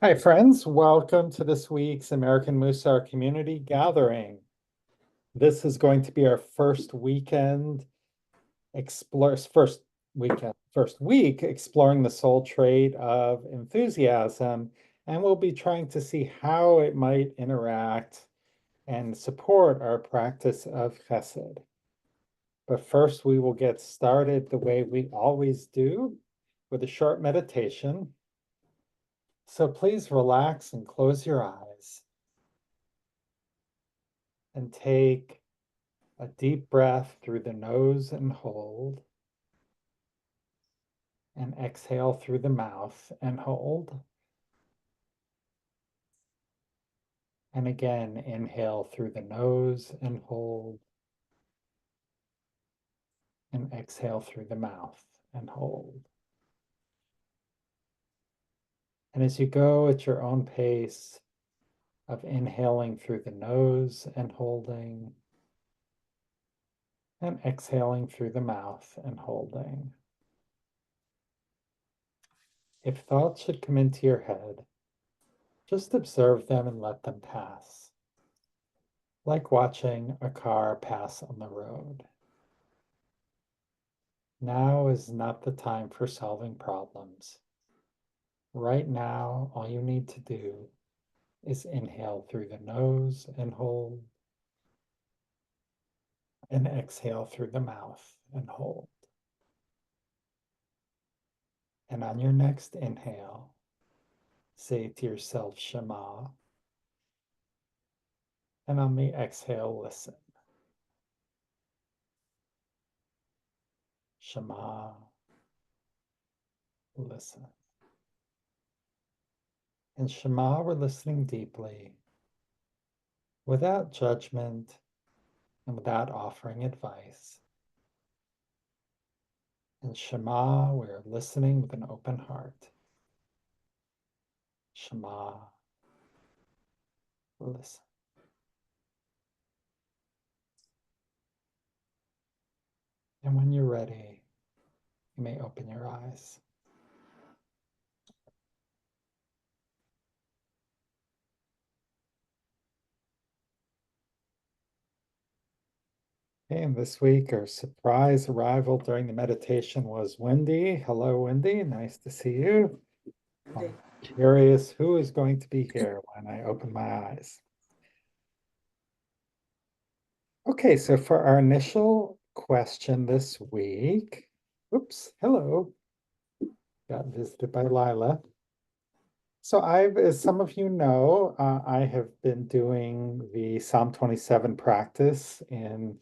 Hi, friends. Welcome to this week's American Mussar Community Gathering. This is going to be our first weekend first week exploring the soul trait of enthusiasm, and we'll be trying to see how it might interact and support our practice of chesed. But first, we will get started the way we always do with a short meditation. So please relax and close your eyes and take a deep breath through the nose and hold, and exhale through the mouth and hold. And again, inhale through the nose and hold, and exhale through the mouth and hold. And as you go at your own pace of inhaling through the nose and holding, and exhaling through the mouth and holding. If thoughts should come into your head, just observe them and let them pass, like watching a car pass on the road. Now is not the time for solving problems. Right now, all you need to do is inhale through the nose and hold, and exhale through the mouth and hold. And on your next inhale, say to yourself, Shema, and on the exhale, listen. Shema, listen. In Shema, we're listening deeply, without judgment and without offering advice. In Shema, we're listening with an open heart. Shema, listen. And when you're ready, you may open your eyes. Okay, and this week, our surprise arrival during the meditation was Wendy. Hello, Wendy. Nice to see you. I'm curious who is going to be here when I open my eyes. Okay, so for our initial question this week, oops, hello, got visited by Lila. So as some of you know, I have been doing the Psalm 27 practice in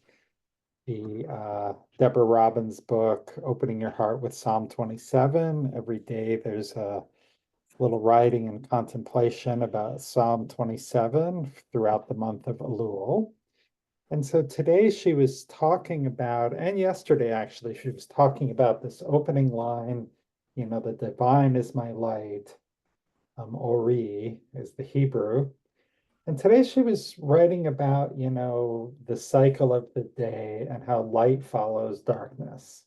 the Deborah Robbins book, Opening Your Heart with Psalm 27. Every day there's a little writing and contemplation about Psalm 27 throughout the month of Elul. And so today she was talking about, and yesterday actually, she was talking about this opening line, the divine is my light. Ori is the Hebrew. And today she was writing about, the cycle of the day and how light follows darkness.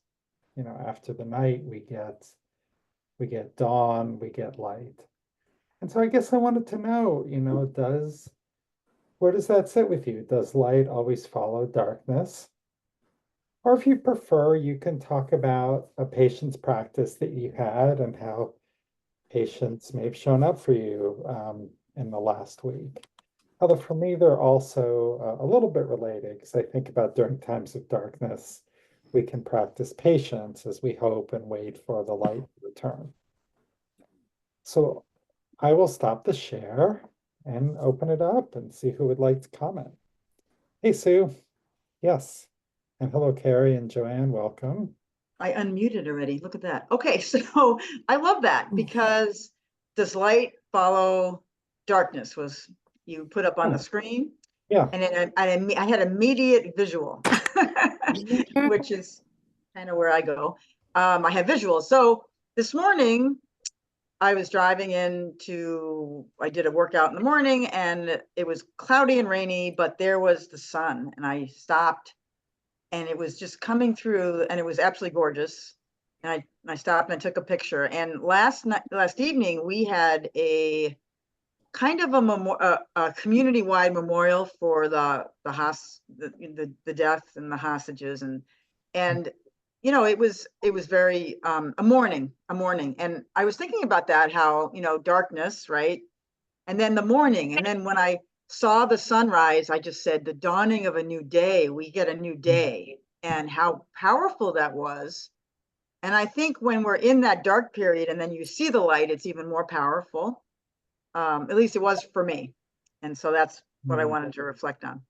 After the night we get dawn, we get light. And so I guess I wanted to know, where does that sit with you? Does light always follow darkness? Or if you prefer, you can talk about a patience practice that you had and how patients may have shown up for you in the last week. Although for me, they're also a little bit related because I think about during times of darkness, we can practice patience as we hope and wait for the light to return. So I will stop the share and open it up and see who would like to comment. Hey, Sue. Yes. And hello, Carrie and Joanne. Welcome. I unmuted already. Look at that. Okay, so I love that because does light follow darkness was you put up on the screen, Yeah. and then I had immediate visual, which is kind of where I go. I have visuals. So this morning I was driving I did a workout in the morning and it was cloudy and rainy, but there was the sun and I stopped and it was just coming through and it was absolutely gorgeous. and I stopped and I took a picture. And last evening, we had a kind of a community-wide memorial for the death and the hostages, and you know, it was very a mourning, and I was thinking about that, how, you know, darkness, right, and then the morning, and then when I saw the sunrise, I just said, the dawning of a new day. We get a new day, and how powerful that was. And I think when we're in that dark period and then you see the light, it's even more powerful. At least it was for me. And so that's what I wanted to reflect on.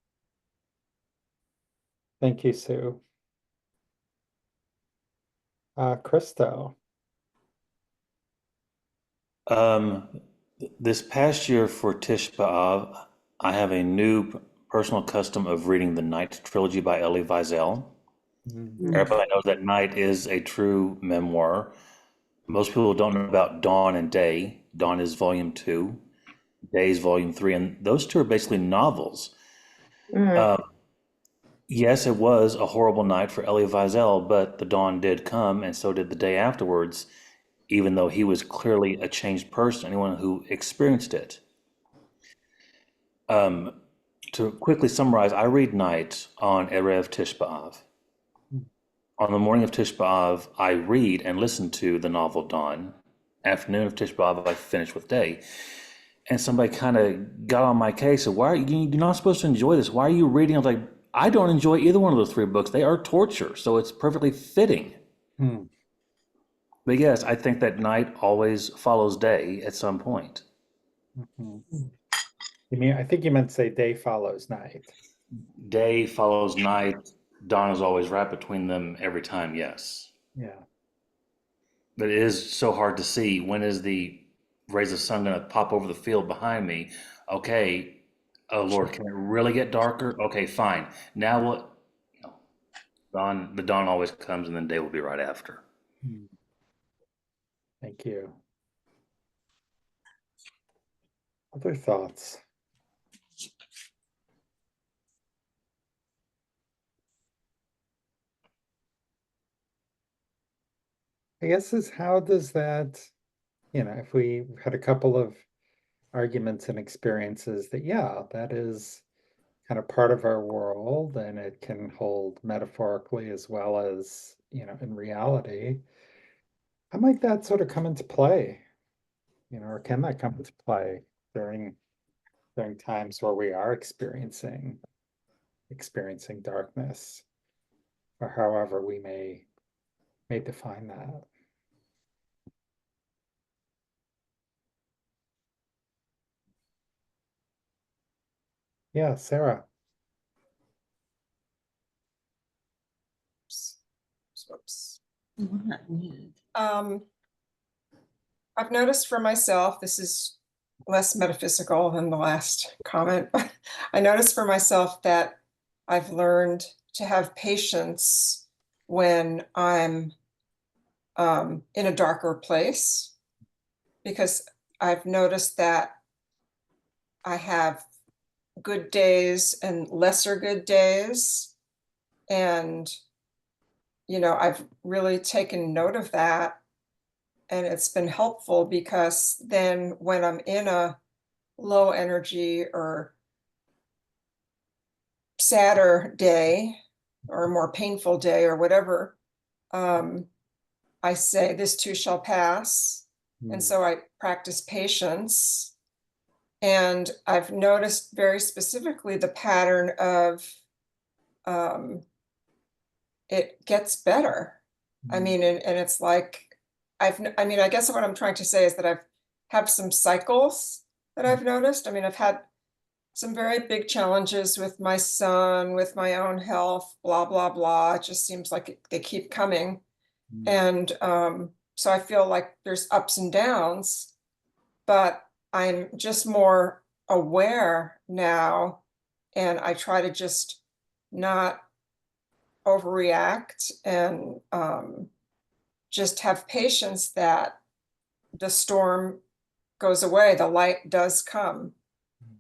Thank you, Sue. Christo. This past year for Tish B'Av, I have a new personal custom of reading the Night trilogy by Elie Wiesel. Everybody knows that Night is a true memoir. Most people don't know about Dawn and Day. Dawn is volume 2, Day is volume 3, and those two are basically novels. Yes, it was a horrible night for Elie Wiesel, but the dawn did come, and so did the day afterwards, even though he was clearly a changed person, anyone who experienced it. To quickly summarize, I read Night on Erev Tish B'Av. On the morning of Tish B'Av, I read and listen to the novel Dawn. Afternoon of Tish B'Av, I finish with Day. And somebody kind of got on my case and, why are you're not supposed to enjoy this? Why are you reading? I was like, I don't enjoy either one of those 3 books. They are torture, so it's perfectly fitting. But yes, I think that night always follows day at some point. You mean, I think you meant to say day follows night. Day follows night. Dawn is always right between them every time, yes. Yeah. But it is so hard to see, when is the rays of sun going to pop over the field behind me? Okay, oh Lord, can it really get darker? Okay, fine. Now what? No. The dawn always comes, and then day will be right after. Thank you. Other thoughts? I guess is, how does that, you know, if we had a couple of arguments and experiences that, yeah, that is kind of part of our world, and it can hold metaphorically as well as, you know, in reality. How might that sort of come into play? You know, or can that come into play during times where we are experiencing darkness, or however we may define that? Yeah, Sarah. Whoops. I've noticed for myself, this is less metaphysical than the last comment, but I noticed for myself that I've learned to have patience when I'm in a darker place, because I've noticed that I have good days and lesser good days. And, you know, I've really taken note of that. And it's been helpful, because then when I'm in a low energy or sadder day or a more painful day or whatever, I say, this too shall pass. And so I practice patience. And I've noticed very specifically the pattern of it gets better. I mean, and it's like, I mean, I guess what I'm trying to say is that I've have some cycles that I've noticed. I mean, I've had some very big challenges with my son, with my own health, blah, blah, blah. It just seems like they keep coming. And so I feel like there's ups and downs, but I'm just more aware now. And I try to just not overreact, and just have patience that the storm goes away, the light does come.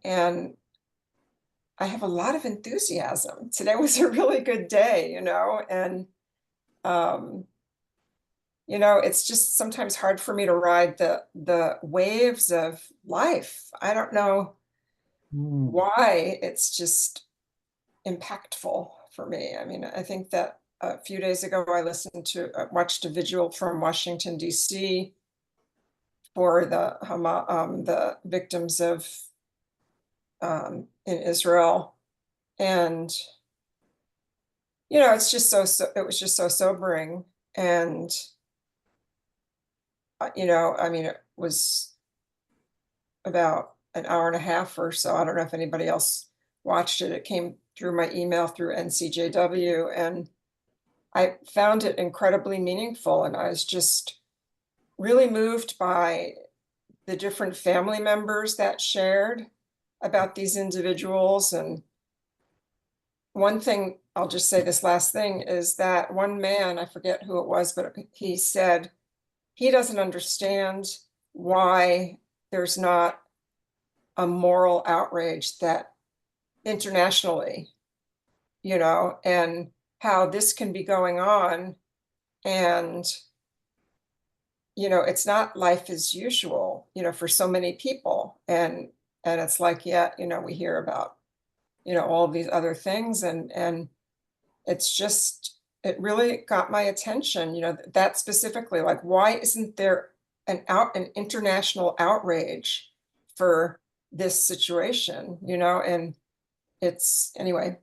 And I have a lot of enthusiasm. Today was a really good day, you know, and it's just sometimes hard for me to ride the waves of life. I don't know why it's just impactful for me. I mean, I think that a few days ago I watched a vigil from Washington, D.C. for the victims of in Israel, and it's just it was just so sobering. And I mean, it was about an hour and a half or so. I don't know if anybody else watched it. It came through my email through NCJW, and I found it incredibly meaningful. And I was just really moved by the different family members that shared about these individuals. And one thing, I'll just say this last thing, is that one man, I forget who it was, but he said he doesn't understand why there's not a moral outrage that internationally, and how this can be going on. And, it's not life as usual, for so many people. And it's like, yeah, we hear about, all of these other things. And it's just, it really got my attention, that specifically, like, why isn't there an international outrage for this situation, and it's anyway,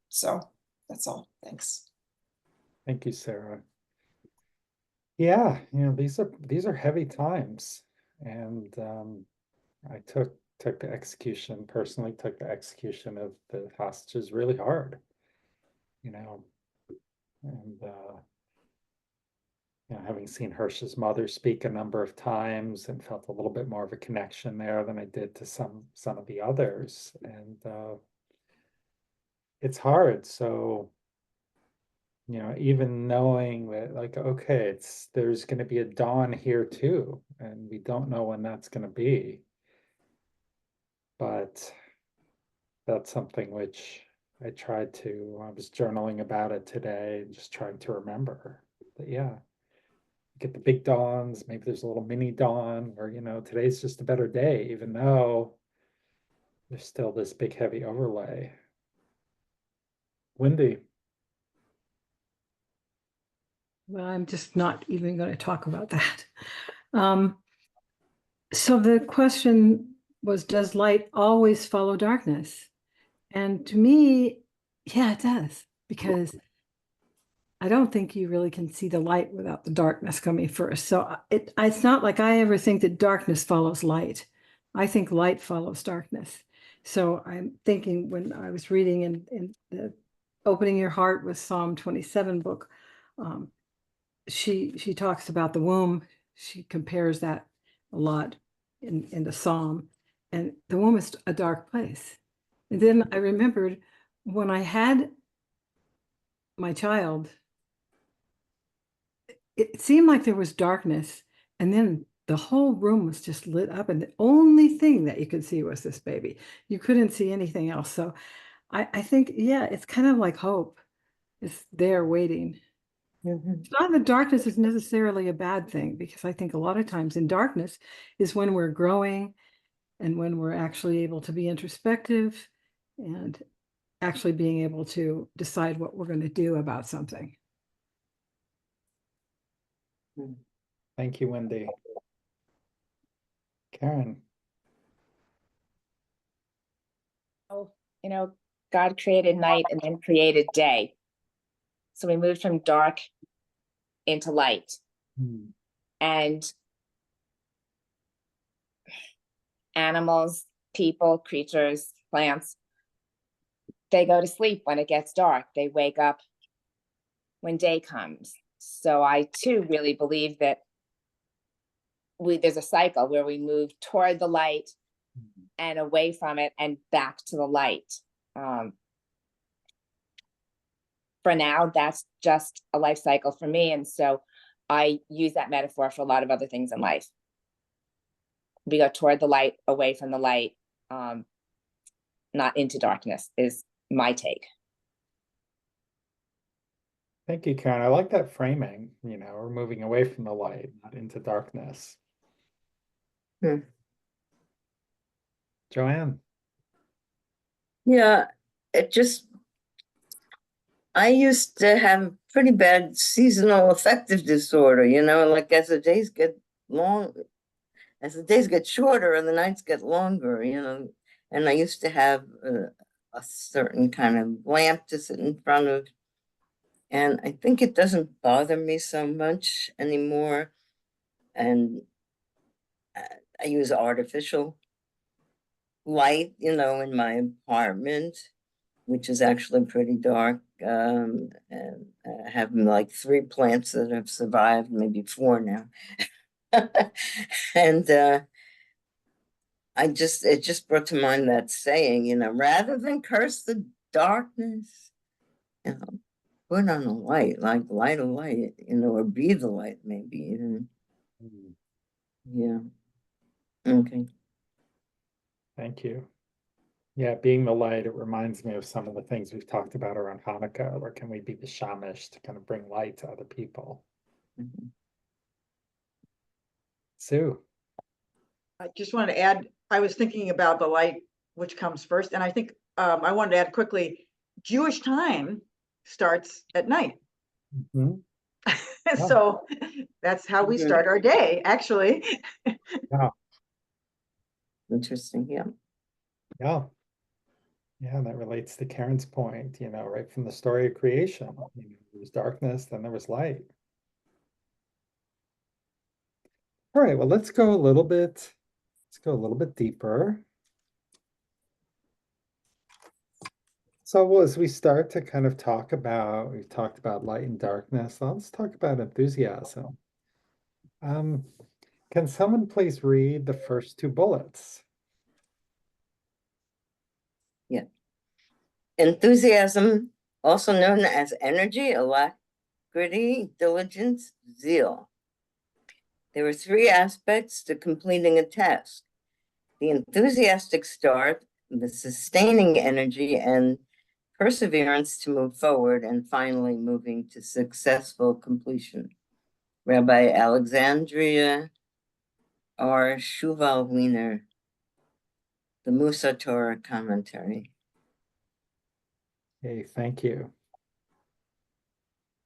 so that's all. Thanks. Thank you, Sarah. Yeah, these are heavy times, and I took the execution personally. Took the execution of the hostages really hard, and having seen Hirsch's mother speak a number of times and felt a little bit more of a connection there than I did to some of the others, and it's hard. So, even knowing that, like, okay, there's going to be a dawn here too, and we don't know when that's going to be, but that's something which I was journaling about it today, and just trying to remember that, yeah, get the big dawns, maybe there's a little mini dawn, or, today's just a better day, even though there's still this big heavy overlay. Wendy. Well, I'm just not even going to talk about that. So the question was, does light always follow darkness? And to me, yeah, it does, because I don't think you really can see the light without the darkness coming first. So it's not like I ever think that darkness follows light. I think light follows darkness. So I'm thinking, when I was reading in the Opening Your Heart with Psalm 27 book, she talks about the womb. She compares that a lot in the psalm, and the womb is a dark place. And then I remembered when I had my child, it seemed like there was darkness, and then the whole room was just lit up, and the only thing that you could see was this baby. You couldn't see anything else. So I think, yeah, it's kind of like hope is there waiting. It's not that darkness is necessarily a bad thing, because I think a lot of times in darkness is when we're growing and when we're actually able to be introspective and actually being able to decide what we're going to do about something. Thank you, Wendy. Karen. Oh, God created night and then created day. So we moved from dark into light. And animals, people, creatures, plants, they go to sleep when it gets dark. They wake up when day comes. So I too really believe that there's a cycle where we move toward the light and away from it and back to the light. For now, that's just a life cycle for me. And so I use that metaphor for a lot of other things in life. We go toward the light, away from the light, not into darkness, is my take. Thank you, Karen. I like that framing. We're moving away from the light, not into darkness. Hmm. Joanne. Yeah, I used to have pretty bad seasonal affective disorder, like as the days get shorter and the nights get longer, and I used to have a certain kind of lamp to sit in front of. And I think it doesn't bother me so much anymore. And I use artificial light, in my apartment, which is actually pretty dark. And I have like 3 plants that have survived, maybe 4 now. And it just brought to mind that saying, rather than curse the darkness, put on a light, like light a light, or be the light, maybe even. Yeah. Okay. Thank you. Yeah, being the light, it reminds me of some of the things we've talked about around Hanukkah, or can we be the shamash to kind of bring light to other people? Mhm. Sue. I just wanted to add, I was thinking about the light, which comes first, and I think I wanted to add quickly, Jewish time starts at night. Mhm. So that's how we start our day, actually. Yeah, Interesting. Yeah. yeah. Yeah, that relates to Karen's point, right from the story of creation. There was darkness, then there was light. All right, well, let's go a little bit deeper. So as we start to kind of we've talked about light and darkness, let's talk about enthusiasm. Can someone please read the first 2 bullets? Yeah. Enthusiasm, also known as energy, alacrity, diligence, zeal. There are 3 aspects to completing a task: the enthusiastic start, the sustaining energy, and perseverance to move forward, and finally moving to successful completion. Rabbi Alexandria R. Shuval Wiener, the Mussar Torah commentary. Okay, thank you.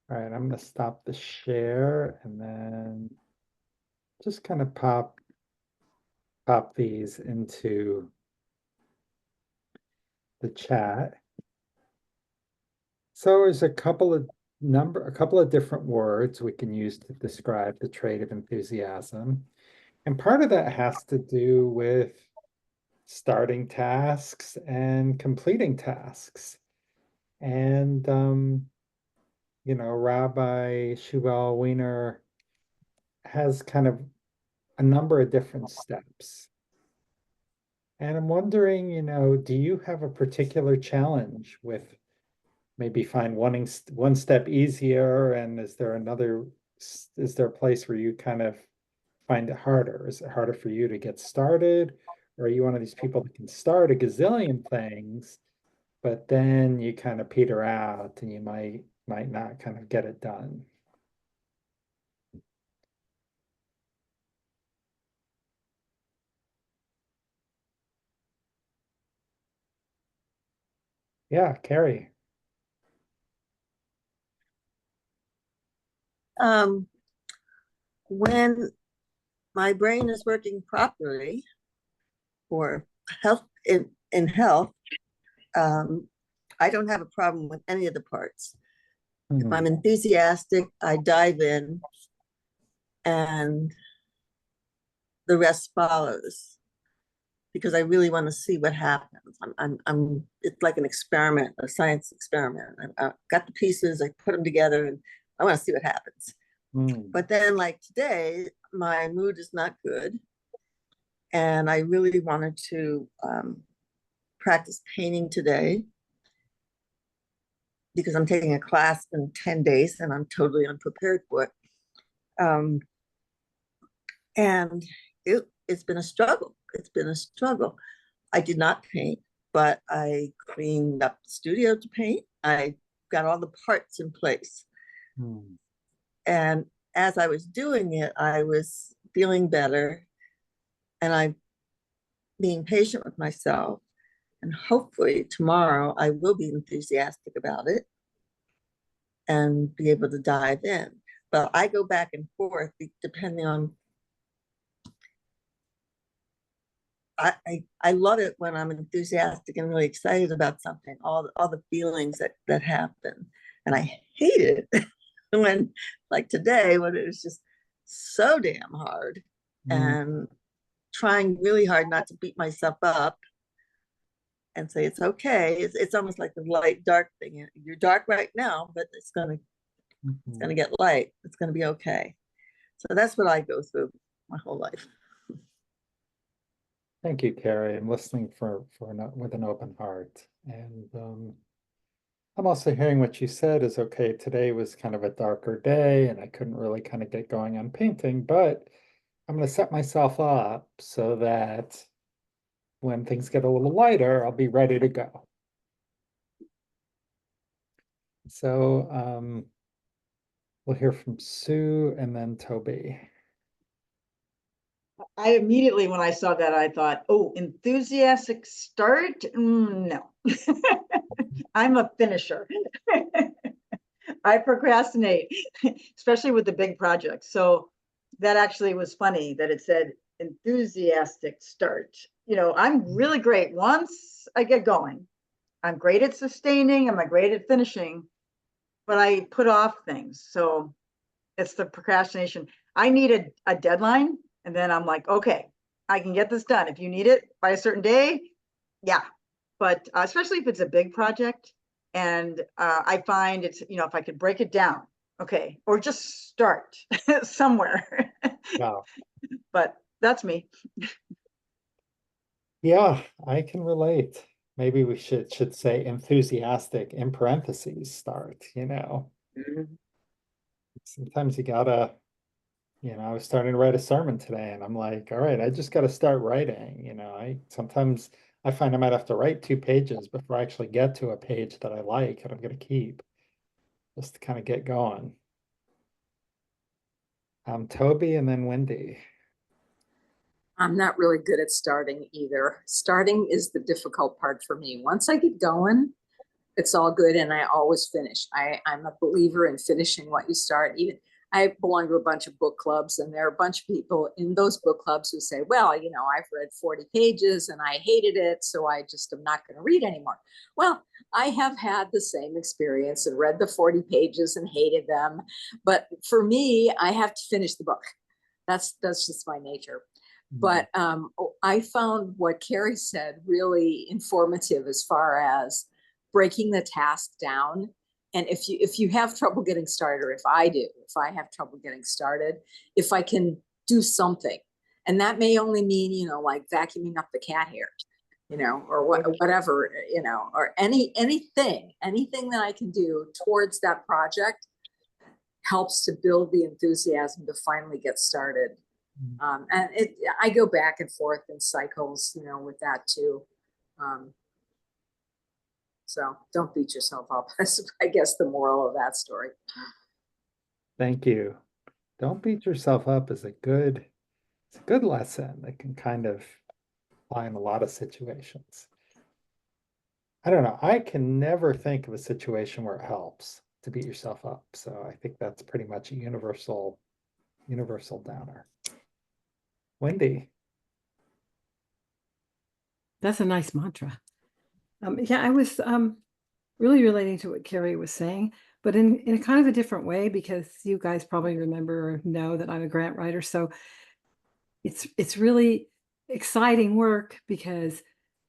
All right, I'm going to stop the share and then just kind of pop these into the chat. So there's a couple of different words we can use to describe the trait of enthusiasm. And part of that has to do with starting tasks and completing tasks. And Rabbi Shuval Wiener has kind of a number of different steps. And I'm wondering, do you have a particular challenge with maybe find one step easier? And is there a place where you kind of find it harder? Is it harder for you to get started? Or are you one of these people that can start a gazillion things, but then you kind of peter out and you might not kind of get it done? Yeah, Carrie. When my brain is working properly for health in health, I don't have a problem with any of the parts. If I'm enthusiastic, I dive in and the rest follows because I really want to see what happens. It's like an experiment, a science experiment. I've got the pieces, I put them together, and I want to see what happens. But then, like today, my mood is not good. And I really wanted to practice painting today because I'm taking a class in 10 days and I'm totally unprepared for it. And it's been a struggle. It's been a struggle. I did not paint, but I cleaned up the studio to paint. I got all the parts in place. Hmm. And as I was doing it, I was feeling better, and I'm being patient with myself. And hopefully tomorrow I will be enthusiastic about it and be able to dive in. But I go back and forth depending on. I love it when I'm enthusiastic and really excited about something, all the feelings that happen. And I hate it when, like today, when it was just so damn hard, and trying really hard not to beat myself up and say it's okay. It's almost like the light dark thing. You're dark right now, but it's gonna get light. It's gonna be okay. So that's what I go through my whole life. Thank you, Carrie. I'm listening with an open heart. And I'm also hearing what you said is okay, today was kind of a darker day and I couldn't really kind of get going on painting, but I'm going to set myself up so that when things get a little lighter, I'll be ready to go. So we'll hear from Sue and then Toby. I immediately, when I saw that, I thought, oh, enthusiastic start? No. I'm a finisher. I procrastinate, especially with the big projects. So that actually was funny that it said enthusiastic start. You know, I'm really great once I get going. I'm great at sustaining, I'm great at finishing, but I put off things. So it's the procrastination. I need a deadline, and then I'm like, okay, I can get this done. If you need it by a certain day, yeah. But especially if it's a big project, and I find it's, you know, if I could break it down, okay, or just start somewhere. Wow. But that's me. Yeah, I can relate. Maybe we should say enthusiastic in parentheses start, you know. Sometimes you gotta, you know, I was starting to write a sermon today and I'm like, all right, I just gotta start writing. You know, sometimes I find I might have to write 2 pages before I actually get to a page that I like and I'm gonna keep just to kind of get going. Toby and then Wendy. I'm not really good at starting either. Starting is the difficult part for me. Once I get going, it's all good and I always finish. I'm a believer in finishing what you start. Even I belong to a bunch of book clubs, and there are a bunch of people in those book clubs who say, well, you know, I've read 40 pages and I hated it, so I just am not going to read anymore. Well, I have had the same experience and read the 40 pages and hated them. But for me, I have to finish the book. That's just my nature. But I found what Carrie said really informative as far as breaking the task down. And if you have trouble getting started, or if I have trouble getting started, if I can do something, and that may only mean, you know, like vacuuming up the cat hair, you know, or whatever, you know, or anything that I can do towards that project helps to build the enthusiasm to finally get started. And I go back and forth in cycles, you know, with that too. So don't beat yourself up. That's, I guess, the moral of that story. Thank you. Don't beat yourself up is it's a good lesson that can kind of apply in a lot of situations. I don't know. I can never think of a situation where it helps to beat yourself up. So I think that's pretty much a universal downer. Wendy. That's a nice mantra. Yeah, I was really relating to what Carrie was saying, but in a kind of a different way, because you guys probably remember or know that I'm a grant writer. So it's really exciting work because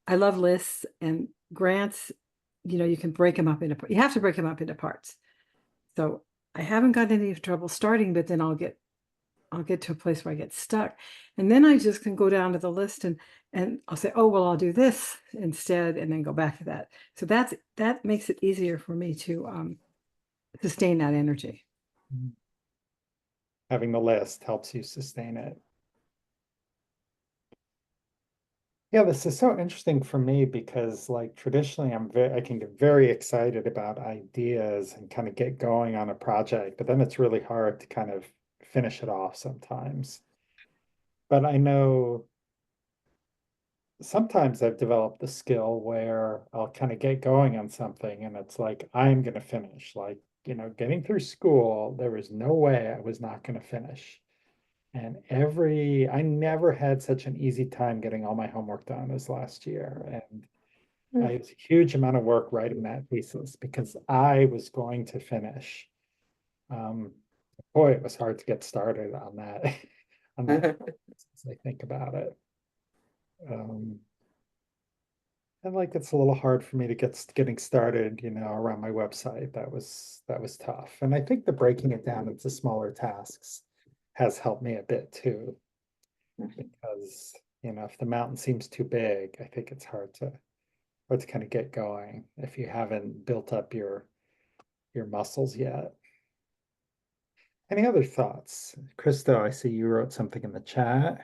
I love lists and grants. You know, you can break them up you have to break them up into parts. So I haven't got any trouble starting, but then I'll get to a place where I get stuck. And then I just can go down to the list and I'll say, oh, well, I'll do this instead, and then go back to that. So that makes it easier for me to sustain that energy. Having the list helps you sustain it. Yeah, this is so interesting for me because like traditionally I can get very excited about ideas and kind of get going on a project, but then it's really hard to kind of finish it off sometimes. But I know sometimes I've developed the skill where I'll kind of get going on something and it's like I'm going to finish. Like, getting through school, there was no way I was not going to finish. And I never had such an easy time getting all my homework done as last year. And it was a huge amount of work writing that thesis because I was going to finish. Um, Boy, it was hard to get started on that, on that as I think about it. Um, and like it's a little hard for me to getting started, around my website. That was tough. And I think the breaking it down into smaller tasks has helped me a bit too. Because if the mountain seems too big, I think it's hard to kind of get going if you haven't built up your muscles yet. Any other thoughts? Krista, I see you wrote something in the chat.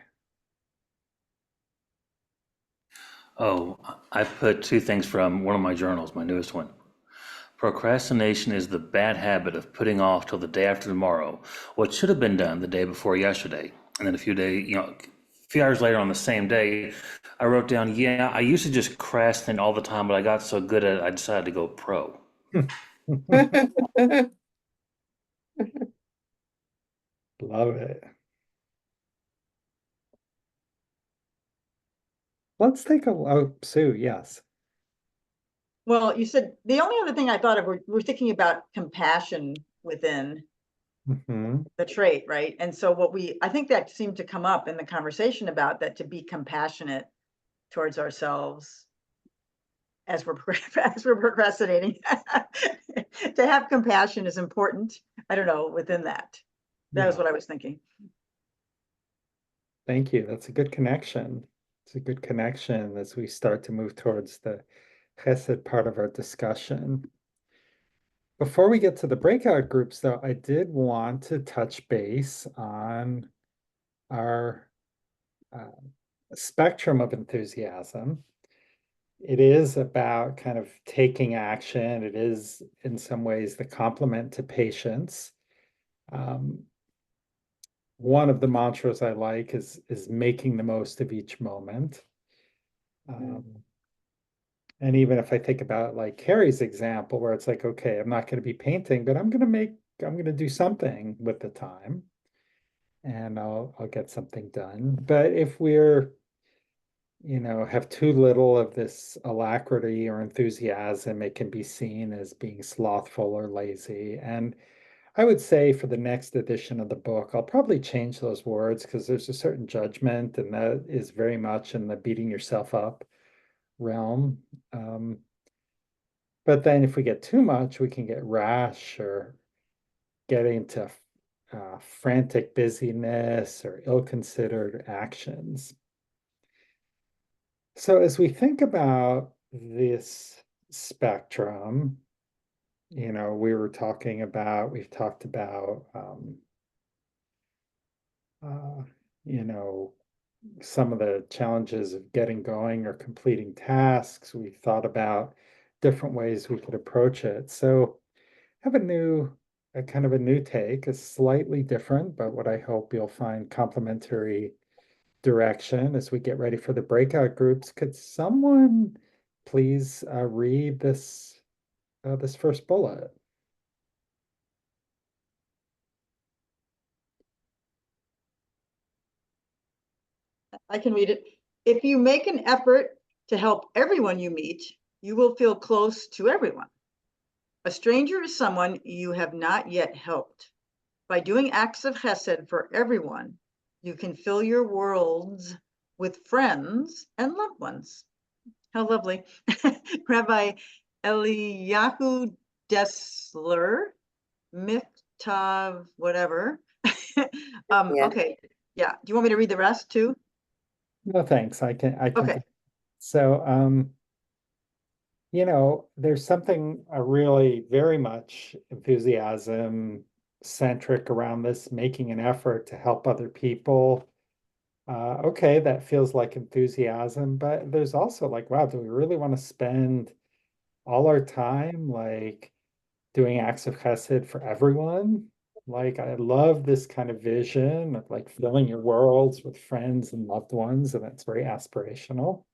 Oh, I put two things from one of my journals, my newest one. Procrastination is the bad habit of putting off till the day after tomorrow what should have been done the day before yesterday. And then a few hours later on the same day, I wrote down, yeah, I used to just procrastinate all the time, but I got so good at it, I decided to go pro. Love it. Let's take Sue, yes. Well, you said the only other thing I thought of, we're thinking about compassion within Mm-hmm. the trait, right? And so I think that seemed to come up in the conversation about that, to be compassionate towards ourselves as we're procrastinating. To have compassion is important. I don't know, within that. That was Yeah. what I was thinking. Thank you. That's a good connection. It's a good connection as we start to move towards the chesed part of our discussion. Before we get to the breakout groups, though, I did want to touch base on our spectrum of enthusiasm. It is about kind of taking action. It is, in some ways, the complement to patience. One of the mantras I like is making the most of each moment. And even if I think about like Carrie's example, where it's like, okay, I'm not going to be painting, but I'm going to do something with the time, and I'll get something done. But if we're, have too little of this alacrity or enthusiasm, it can be seen as being slothful or lazy. And I would say for the next edition of the book, I'll probably change those words because there's a certain judgment, and that is very much in the beating yourself up realm. But then if we get too much, we can get rash or get into frantic busyness or ill-considered actions. So as we think about this spectrum, we've talked about, some of the challenges of getting going or completing tasks. We've thought about different ways we could approach it. So have a kind of a new take, a slightly different, but what I hope you'll find complementary direction as we get ready for the breakout groups. Could someone please read this first bullet? I can read it. If you make an effort to help everyone you meet, you will feel close to everyone. A stranger is someone you have not yet helped. By doing acts of chesed for everyone, you can fill your worlds with friends and loved ones. How lovely. Rabbi Eliyahu Dessler, Miftav, whatever. Yeah. Okay, yeah. Do you want me to read the rest too? No, thanks. I can. Okay. So, there's something really very much enthusiasm centric around this, making an effort to help other people. Okay, that feels like enthusiasm, but there's also like, wow, do we really want to spend all our time like doing acts of chesed for everyone? Like, I love this kind of vision of like filling your worlds with friends and loved ones, and it's very aspirational.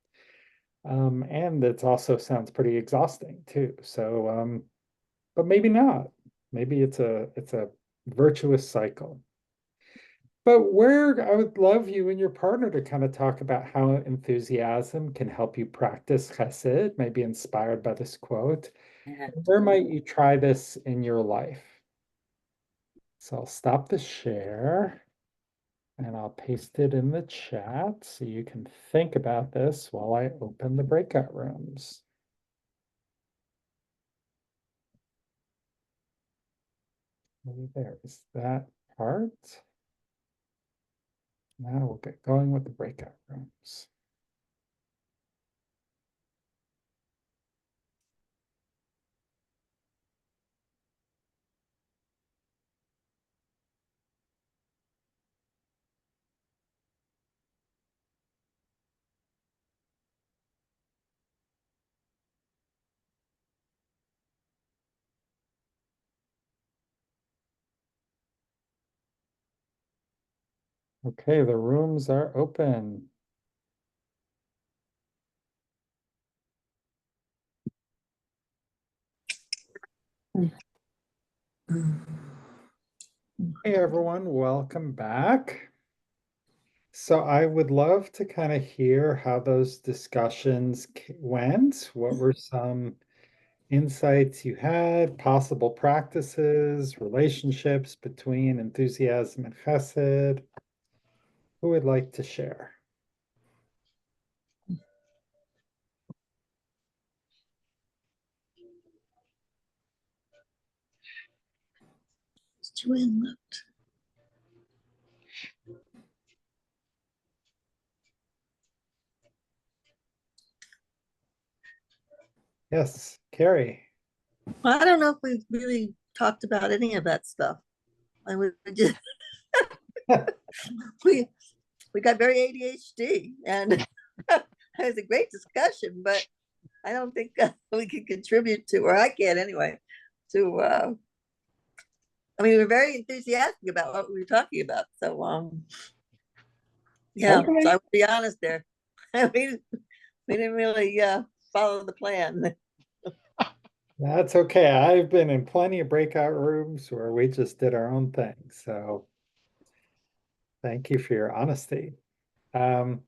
And it also sounds pretty exhausting too. So, but maybe not. Maybe it's a virtuous cycle. But where I would love you and your partner to kind of talk about how enthusiasm can help you practice chesed, maybe inspired by this quote. Yeah. Where might you try this in your life? So I'll stop the share and I'll paste it in the chat so you can think about this while I open the breakout rooms. There's that part. Now we'll get going with the breakout rooms. Okay, the rooms are open. Hey everyone, welcome back. So I would love to kind of hear how those discussions went. What were some insights you had, possible practices, relationships between enthusiasm and chesed? Who would like to share? Joanne left. Yes, Carrie. I don't know if we really talked about any of that stuff. I would just we we got very ADHD, and it was a great discussion, but I don't think we can contribute to, or I can anyway, to. I mean, we were very enthusiastic about what we were talking about. So, yeah. Okay. So I would be honest there. we didn't really follow the plan. That's okay. I've been in plenty of breakout rooms where we just did our own thing. So thank you for your honesty. So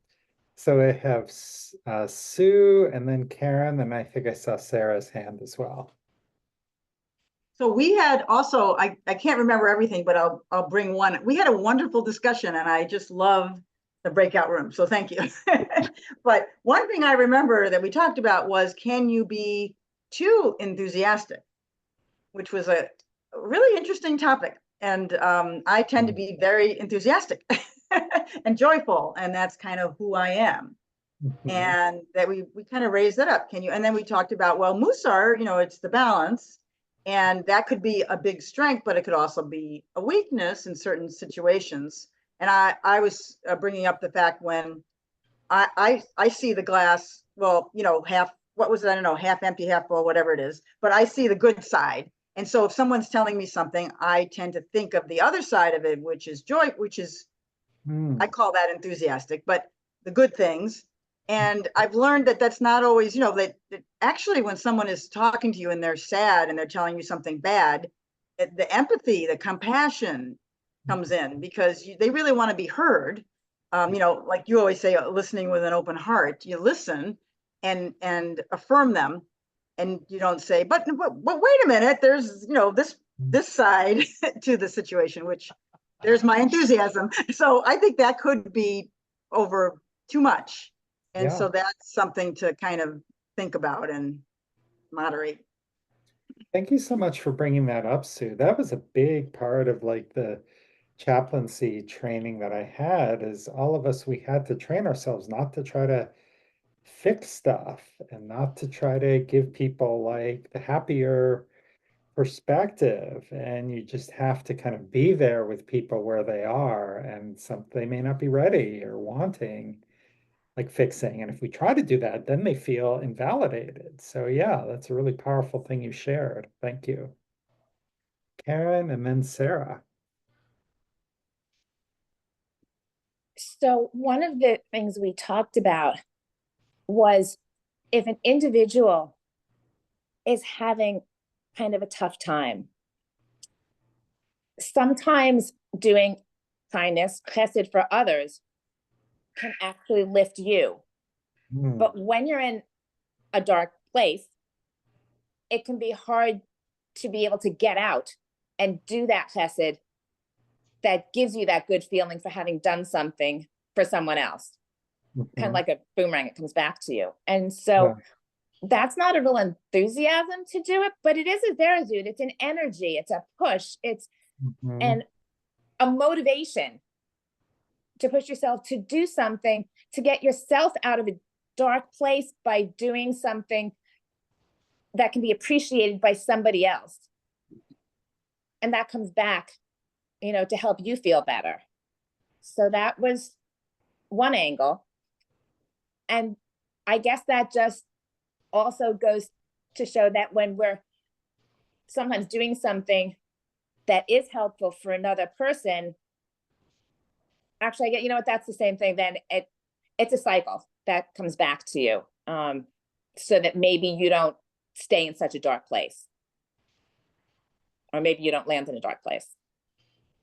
I have Sue and then Karen, and I think I saw Sarah's hand as well. So we had also, I can't remember everything, but I'll bring one. We had a wonderful discussion and I just love the breakout room. So thank you. But one thing I remember that we talked about was, can you be too enthusiastic? Which was a really interesting topic. And I tend to be very enthusiastic and joyful, and that's kind of who I am. And that we kind of raised that up. Can you? And then we talked about, well, Mussar, it's the balance, and that could be a big strength, but it could also be a weakness in certain situations. And I was bringing up the fact when I see the glass, well, half, what was it? I don't know, half empty, half full, whatever it is, but I see the good side. And so if someone's telling me something, I tend to think of the other side of it, which is joy, which is, I call that enthusiastic, but the good things. And I've learned that that's not always, that actually when someone is talking to you and they're sad and they're telling you something bad, the empathy, the compassion comes in because they really want to be heard. Like you always say, listening with an open heart. You listen and affirm them, and you don't say, but wait a minute, there's this side to the situation, which there's my enthusiasm. So I think that could be over too much. And so that's something to kind of think about and moderate. Thank you so much for bringing that up, Sue. That was a big part of like the chaplaincy training that I had, is all of us, we had to train ourselves not to try to fix stuff and not to try to give people like the happier perspective, and you just have to kind of be there with people where they are, and they may not be ready or wanting like fixing. And if we try to do that, then they feel invalidated. So yeah, that's a really powerful thing you shared. Thank you. Karen and then Sarah. So one of the things we talked about was if an individual is having kind of a tough time, sometimes doing kindness, chesed for others can actually lift you. Hmm. But when you're in a dark place, it can be hard to be able to get out and do that chesed that gives you that good feeling for having done something for someone else. Kind of like a boomerang, it comes back to you. And so that's not a real enthusiasm to do it, but it is a verazud. It's an energy, it's a push, it's and a motivation to push yourself to do something, to get yourself out of a dark place by doing something that can be appreciated by somebody else. And that comes back, you know, to help you feel better. So that was one angle. And I guess that just also goes to show that when we're sometimes doing something that is helpful for another person, actually, I get, you know what, that's the same thing. Then it's a cycle that comes back to you, so that maybe you don't stay in such a dark place, or maybe you don't land in a dark place.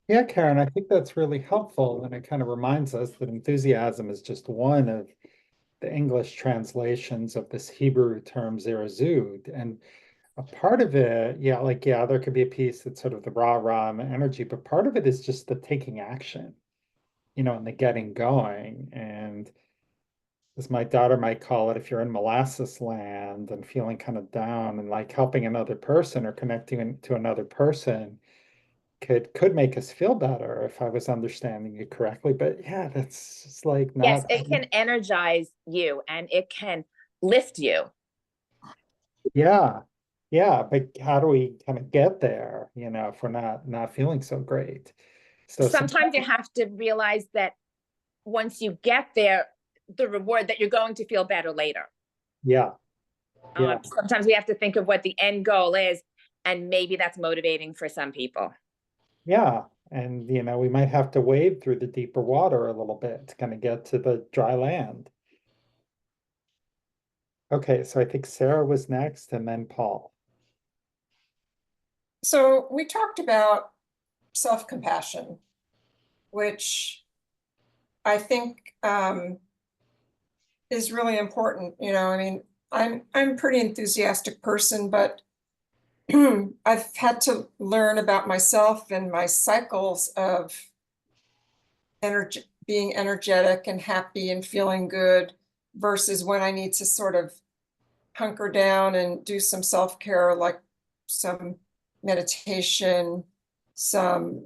Yeah, Karen, I think that's really helpful. And it kind of reminds us that enthusiasm is just one of the English translations of this Hebrew term zerazud. And a part of it, yeah, there could be a piece that's sort of the rah-rah energy, but part of it is just the taking action, and the getting going. And as my daughter might call it, if you're in molasses land and feeling kind of down, and like helping another person or connecting to another person could make us feel better, if I was understanding you correctly. But yeah, that's just like Yes, not. it can energize you and it can lift you. Yeah. Yeah, but how do we kind of get there, if we're not feeling so great? So Sometimes you have to realize that once you get there, the reward that you're going to feel better later. yeah. Yeah. Sometimes we have to think of what the end goal is, and maybe that's motivating for some people. Yeah. And we might have to wade through the deeper water a little bit to kind of get to the dry land. Okay, so I think Sarah was next and then Paul. So we talked about self-compassion, which I think is really important. I mean, I'm a pretty enthusiastic person, but I've had to learn about myself and my cycles of being energetic and happy and feeling good versus when I need to sort of hunker down and do some self-care, like some meditation, some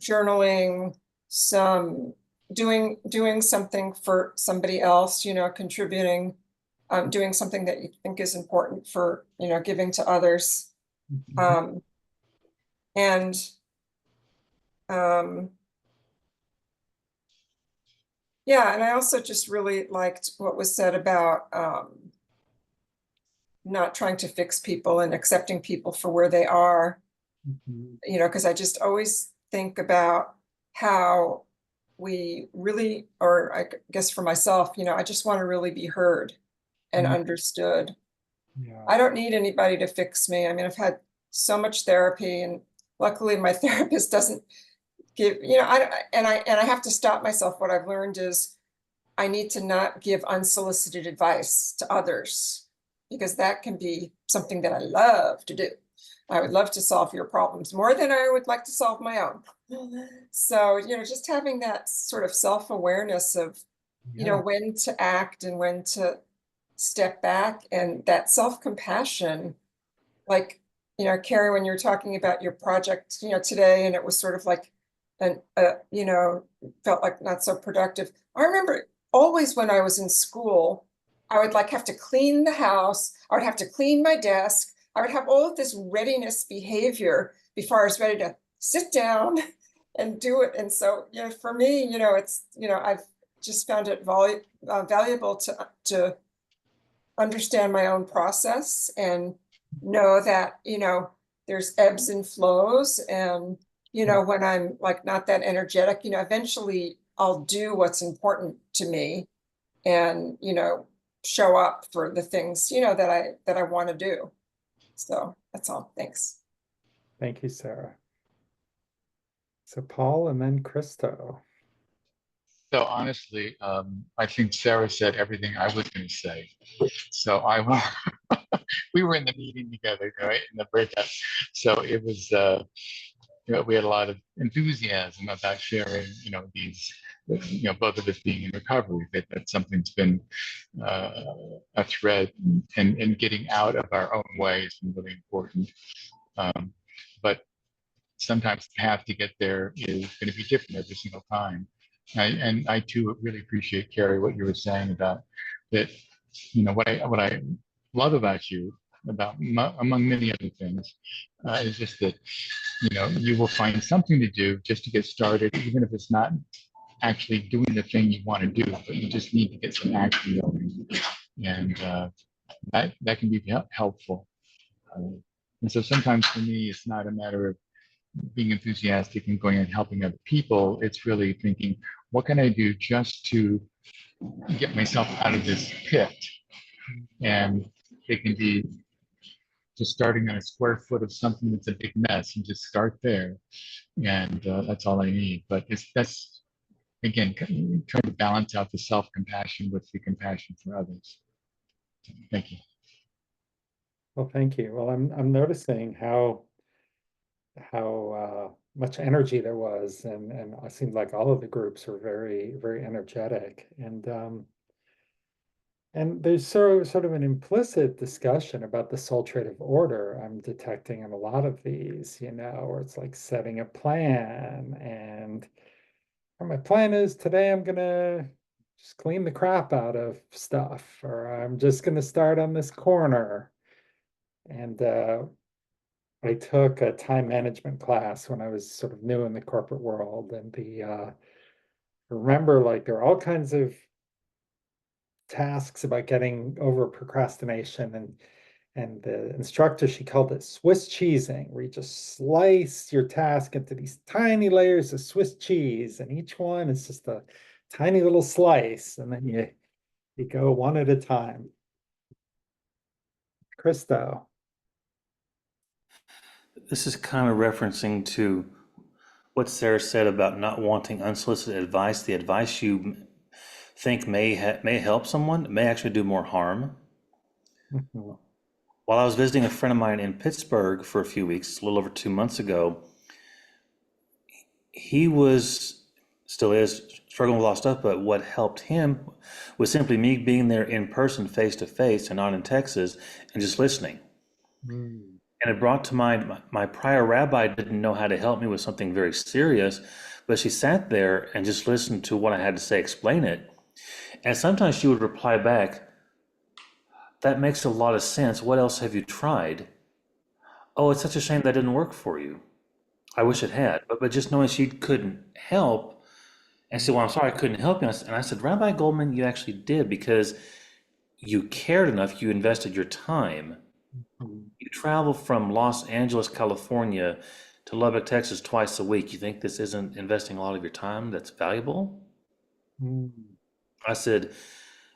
journaling, some doing something for somebody else, contributing, doing something that you think is important for, giving to others. And yeah, and I also just really liked what was said about not trying to fix people and accepting people for where they are, because I just always think about how we really, or I guess for myself, I just want to really be heard and understood. Yeah. I don't need anybody to fix me. I mean, I've had so much therapy, and luckily my therapist doesn't give, I have to stop myself. What I've learned is I need to not give unsolicited advice to others, because that can be something that I love to do. I would love to solve your problems more than I would like to solve my own. So, just having that sort of self-awareness of, when to act and when to step back, and that self-compassion, like, Carrie, when you were talking about your project, today, and it was sort of like, felt like not so productive. I remember always when I was in school, I would like have to clean the house. I would have to clean my desk. I would have all of this readiness behavior before I was ready to sit down and do it. And so, for me, it's, I've just found it valuable to understand my own process and know that, there's ebbs and flows. And, when I'm like not that energetic, eventually I'll do what's important to me and, show up for the things, that I want to do. So that's all. Thanks. Thank you, Sarah. So Paul and then Christo. So honestly, I think Sarah said everything I was going to say. So we were in the meeting together, right, in the breakout. So it was, we had a lot of enthusiasm about sharing, these, both of us being in recovery, that something's been a thread, and getting out of our own way has been really important. But sometimes the path to get there is going to be different every single time. And I too really appreciate, Carrie, what you were saying about that. What I love about you, among many other things, is just that you will find something to do just to get started, even if it's not actually doing the thing you want to do, but you just need to get some action going, and that can be helpful. And so sometimes for me, it's not a matter of being enthusiastic and going and helping other people. It's really thinking, what can I do just to get myself out of this pit? And it can be just starting on a square foot of something that's a big mess, and just start there. And that's all I need. But that's, again, trying to balance out the self-compassion with the compassion for others. Thank you. Well, thank you. Well, I'm noticing how much energy there was, and it seemed like all of the groups were very, very energetic, and there's sort of an implicit discussion about the soul trait of order I'm detecting in a lot of these, where it's like setting a plan, and my plan is today I'm gonna just clean the crap out of stuff, or I'm just gonna start on this corner. And I took a time management class when I was sort of new in the corporate world, and remember, like, there are all kinds of tasks about getting over procrastination, and the instructor, she called it Swiss cheesing, where you just slice your task into these tiny layers of Swiss cheese, and each one is just a tiny little slice, and then you go one at a time. Christo. This is kind of referencing to what Sarah said about not wanting unsolicited advice. The advice you think may help someone may actually do more harm. Mhm. While I was visiting a friend of mine in Pittsburgh for a few weeks, a little over 2 months ago, he still is struggling with a lot of stuff, but what helped him was simply me being there in person, face to face, and not in Texas, and just listening. Mm. And it brought to mind my prior rabbi didn't know how to help me with something very serious, but she sat there and just listened to what I had to say, explain it. And sometimes she would reply back, "That makes a lot of sense. What else have you tried?" "Oh, it's such a shame that didn't work for you. I wish it had." But just knowing she couldn't help, and said, "Well, I'm sorry I couldn't help you." And I said, "Rabbi Goldman, you actually did, because you cared enough, you invested your time. Mhm. You travel from Los Angeles, California to Lubbock, Texas twice a week. You think this isn't investing a lot of your time that's valuable?" Mm. I said,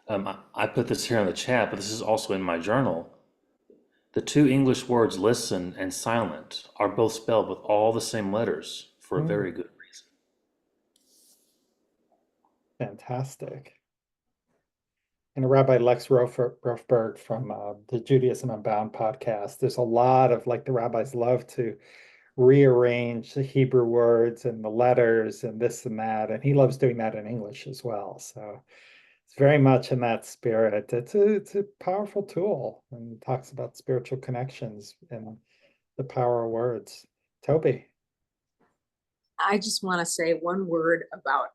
I put this here in the chat, but this is also in my journal. The two English words listen and silent are both spelled with all the same letters for a Mm. very good reason. Fantastic. And Rabbi Lex Rofberg from the Judaism Unbound podcast, there's a lot of, like, the rabbis love to rearrange the Hebrew words and the letters and this and that, and he loves doing that in English as well. So it's very much in that spirit. It's a powerful tool, and talks about spiritual connections and the power of words. Toby. I just want to say one word about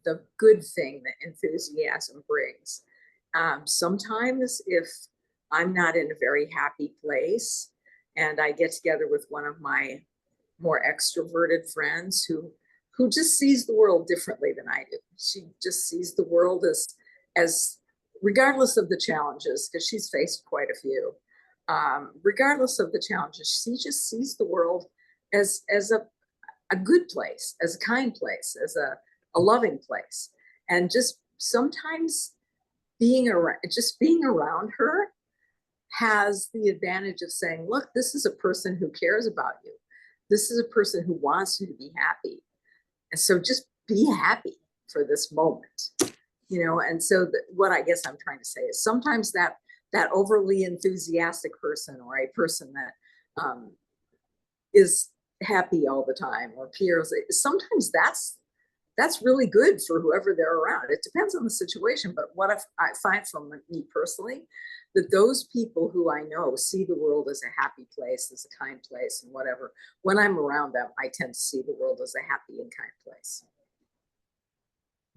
the good thing that enthusiasm brings. Sometimes if I'm not in a very happy place, and I get together with one of my more extroverted friends who just sees the world differently than I do. She just sees the world as regardless of the challenges, because she's faced quite a few. Regardless of the challenges, she just sees the world as a good place, as a kind place, as a loving place. And just sometimes being around her has the advantage of saying, look, this is a person who cares about you. This is a person who wants you to be happy. And so just be happy for this moment, and so what I guess I'm trying to say is sometimes that overly enthusiastic person, or a person that is happy all the time, or peers, sometimes that's really good for whoever they're around. It depends on the situation, but what if I find from me personally, that those people who I know see the world as a happy place, as a kind place, and whatever, when I'm around them, I tend to see the world as a happy and kind place.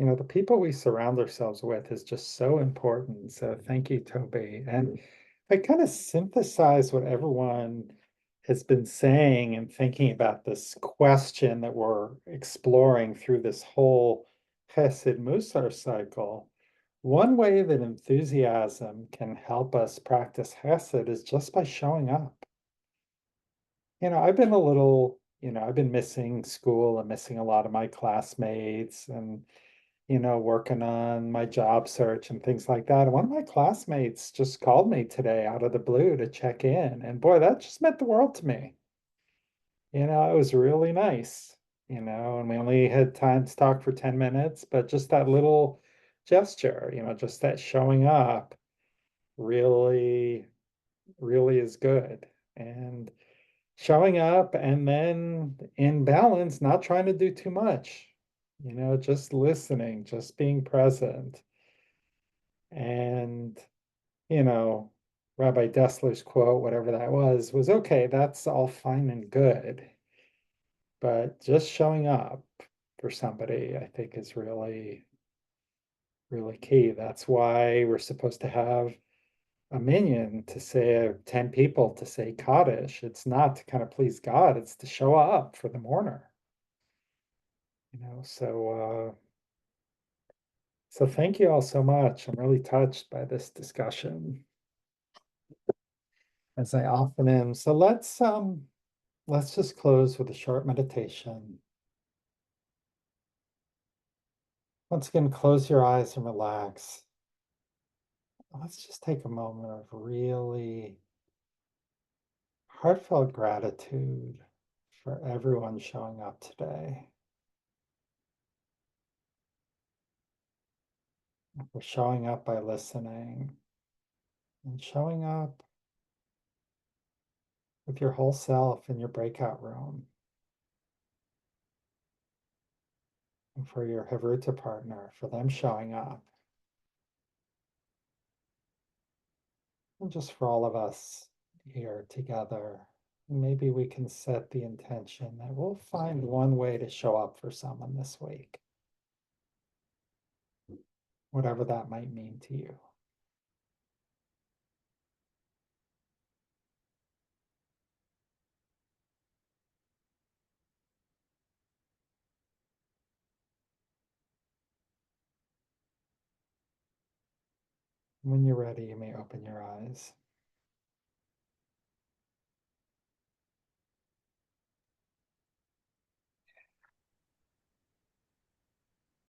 The people we surround ourselves with is just so important. So thank you, Toby. And I kind of synthesize what everyone has been saying and thinking about this question that we're exploring through this whole Chesed Mussar cycle. One way that enthusiasm can help us practice Chesed is just by showing up. I've been I've been missing school and missing a lot of my classmates and working on my job search and things like that. And one of my classmates just called me today out of the blue to check in. And boy, that just meant the world to me. It was really nice, and we only had time to talk for 10 minutes, but just that little gesture, just that showing up really, really is good. And showing up and then in balance, not trying to do too much, just listening, just being present. And, you know, Rabbi Dessler's quote, whatever that was okay, that's all fine and good. But just showing up for somebody, I think, is really, really key. That's why we're supposed to have a minion to say 10 people to say Kaddish. It's not to kind of please God, it's to show up for the mourner. So thank you all so much. I'm really touched by this discussion, as I often am. So let's just close with a short meditation. Once again, close your eyes and relax. Let's just take a moment of really heartfelt gratitude for everyone showing up today. For showing up by listening and showing up with your whole self in your breakout room. And for your Havruta partner, for them showing up. And just for all of us here together, maybe we can set the intention that we'll find one way to show up for someone this week, whatever that might mean to you. When you're ready, you may open your eyes.